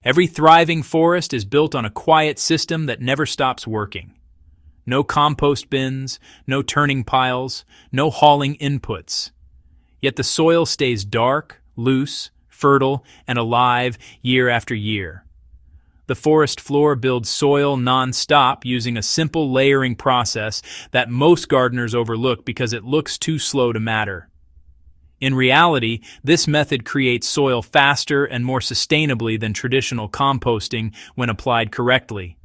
Every thriving forest is built on a quiet system that never stops working. No compost bins, no turning piles, no hauling inputs. Yet the soil stays dark, loose, fertile, and alive year after year. The forest floor builds soil non-stop using a simple layering process that most gardeners overlook because it looks too slow to matter. In reality, this method creates soil faster and more sustainably than traditional composting when applied correctly.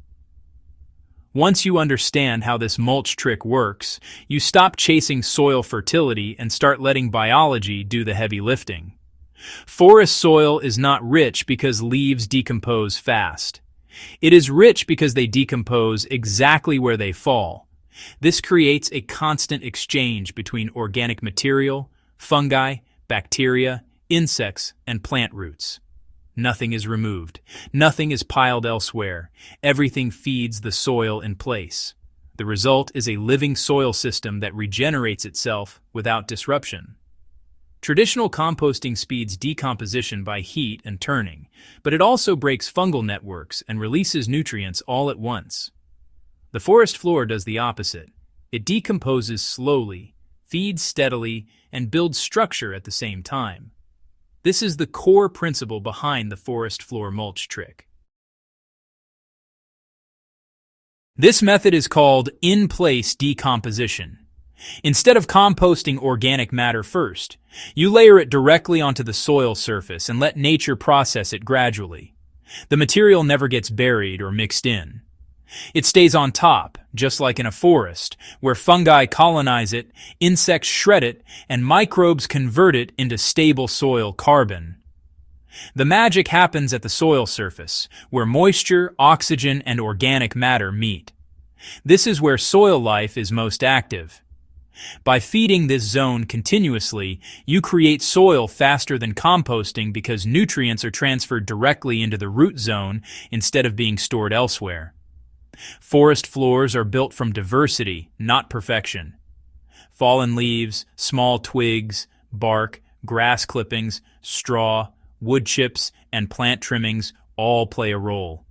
Once you understand how this mulch trick works, you stop chasing soil fertility and start letting biology do the heavy lifting. Forest soil is not rich because leaves decompose fast. It is rich because they decompose exactly where they fall. This creates a constant exchange between organic material, fungi, bacteria, insects, and plant roots. Nothing is removed. Nothing is piled elsewhere. Everything feeds the soil in place. The result is a living soil system that regenerates itself without disruption. Traditional composting speeds decomposition by heat and turning, but it also breaks fungal networks and releases nutrients all at once. The forest floor does the opposite. It decomposes slowly, feeds steadily, and builds structure at the same time. This is the core principle behind the forest floor mulch trick. This method is called in-place decomposition. Instead of composting organic matter first, you layer it directly onto the soil surface and let nature process it gradually. The material never gets buried or mixed in. It stays on top, just like in a forest, where fungi colonize it, insects shred it, and microbes convert it into stable soil carbon. The magic happens at the soil surface, where moisture, oxygen, and organic matter meet. This is where soil life is most active. By feeding this zone continuously, you create soil faster than composting because nutrients are transferred directly into the root zone instead of being stored elsewhere. Forest floors are built from diversity, not perfection. Fallen leaves, small twigs, bark, grass clippings, straw, wood chips, and plant trimmings all play a role.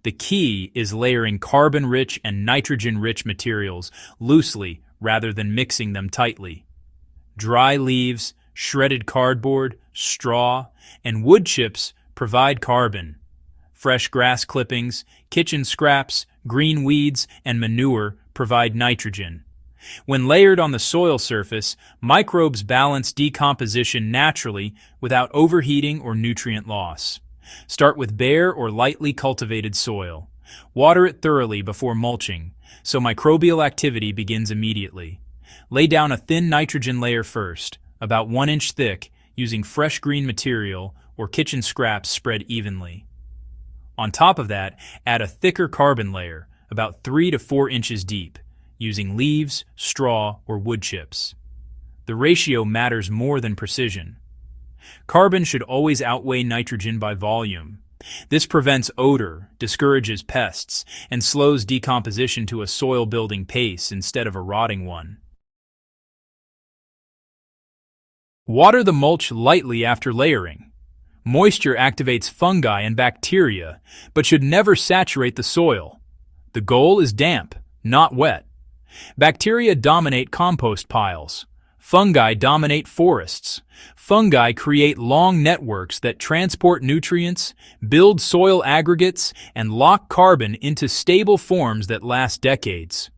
The key is layering carbon-rich and nitrogen-rich materials loosely rather than mixing them tightly. Dry leaves, shredded cardboard, straw, and wood chips provide carbon. Fresh grass clippings, kitchen scraps, green weeds, and manure provide nitrogen. When layered on the soil surface, microbes balance decomposition naturally without overheating or nutrient loss. Start with bare or lightly cultivated soil. Water it thoroughly before mulching, so microbial activity begins immediately. Lay down a thin nitrogen layer first, about 1 inch thick, using fresh green material or kitchen scraps spread evenly. On top of that, add a thicker carbon layer, about 3 to 4 inches deep, using leaves, straw, or wood chips. The ratio matters more than precision. Carbon should always outweigh nitrogen by volume. This prevents odor, discourages pests, and slows decomposition to a soil-building pace instead of a rotting one. Water the mulch lightly after layering. Moisture activates fungi and bacteria, but should never saturate the soil. The goal is damp, not wet. Bacteria dominate compost piles. Fungi dominate forests. Fungi create long networks that transport nutrients, build soil aggregates, and lock carbon into stable forms that last decades.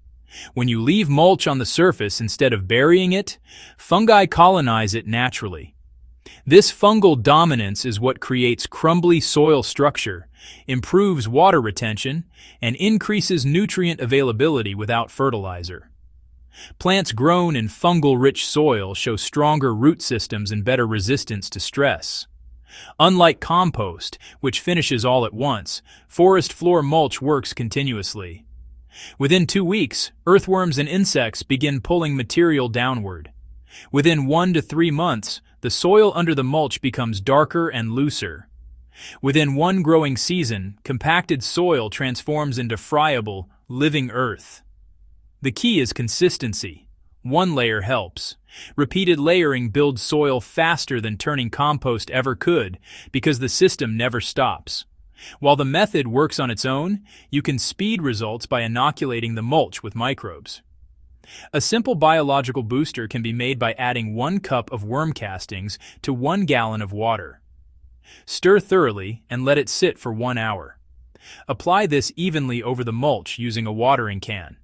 When you leave mulch on the surface instead of burying it, fungi colonize it naturally. This fungal dominance is what creates crumbly soil structure, improves water retention, and increases nutrient availability without fertilizer. Plants grown in fungal-rich soil show stronger root systems and better resistance to stress. Unlike compost, which finishes all at once, forest floor mulch works continuously. Within 2 weeks, earthworms and insects begin pulling material downward. Within 1 to 3 months, the soil under the mulch becomes darker and looser. Within one growing season, compacted soil transforms into friable, living earth. The key is consistency. One layer helps. Repeated layering builds soil faster than turning compost ever could because the system never stops. While the method works on its own, you can speed results by inoculating the mulch with microbes. A simple biological booster can be made by adding 1 cup of worm castings to 1 gallon of water. Stir thoroughly and let it sit for 1 hour. Apply this evenly over the mulch using a watering can.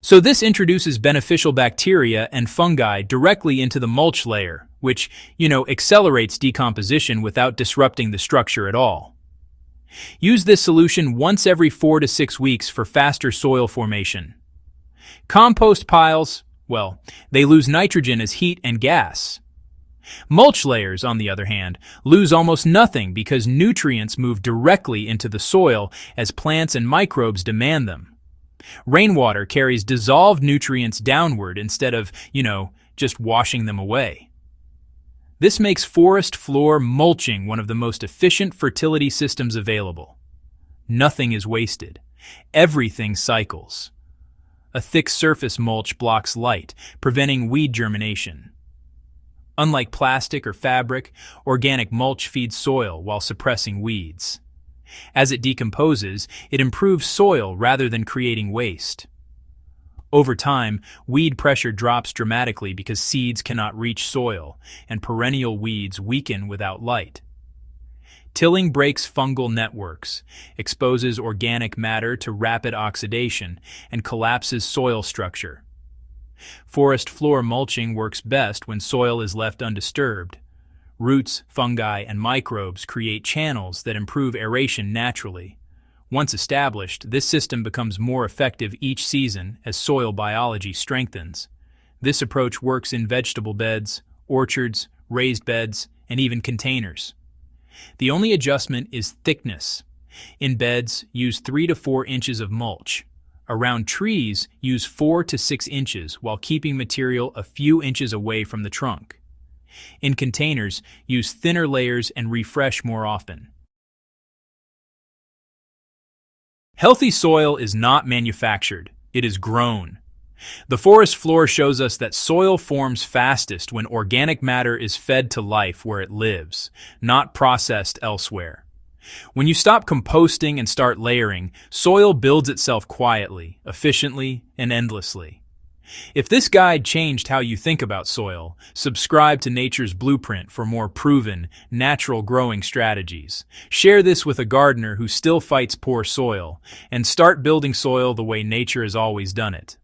So this introduces beneficial bacteria and fungi directly into the mulch layer, which, accelerates decomposition without disrupting the structure at all. Use this solution once every 4 to 6 weeks for faster soil formation. Compost piles, well, they lose nitrogen as heat and gas. Mulch layers, on the other hand, lose almost nothing because nutrients move directly into the soil as plants and microbes demand them. Rainwater carries dissolved nutrients downward instead of, just washing them away. This makes forest floor mulching one of the most efficient fertility systems available. Nothing is wasted. Everything cycles. A thick surface mulch blocks light, preventing weed germination. Unlike plastic or fabric, organic mulch feeds soil while suppressing weeds. As it decomposes, it improves soil rather than creating waste. Over time, weed pressure drops dramatically because seeds cannot reach soil, and perennial weeds weaken without light. Tilling breaks fungal networks, exposes organic matter to rapid oxidation, and collapses soil structure. Forest floor mulching works best when soil is left undisturbed. Roots, fungi, and microbes create channels that improve aeration naturally. Once established, this system becomes more effective each season as soil biology strengthens. This approach works in vegetable beds, orchards, raised beds, and even containers. The only adjustment is thickness. In beds, use 3 to 4 inches of mulch. Around trees, use 4 to 6 inches while keeping material a few inches away from the trunk. In containers, use thinner layers and refresh more often. Healthy soil is not manufactured, it is grown. The forest floor shows us that soil forms fastest when organic matter is fed to life where it lives, not processed elsewhere. When you stop composting and start layering, soil builds itself quietly, efficiently, and endlessly. If this guide changed how you think about soil, subscribe to Nature's Blueprint for more proven, natural growing strategies. Share this with a gardener who still fights poor soil, and start building soil the way nature has always done it.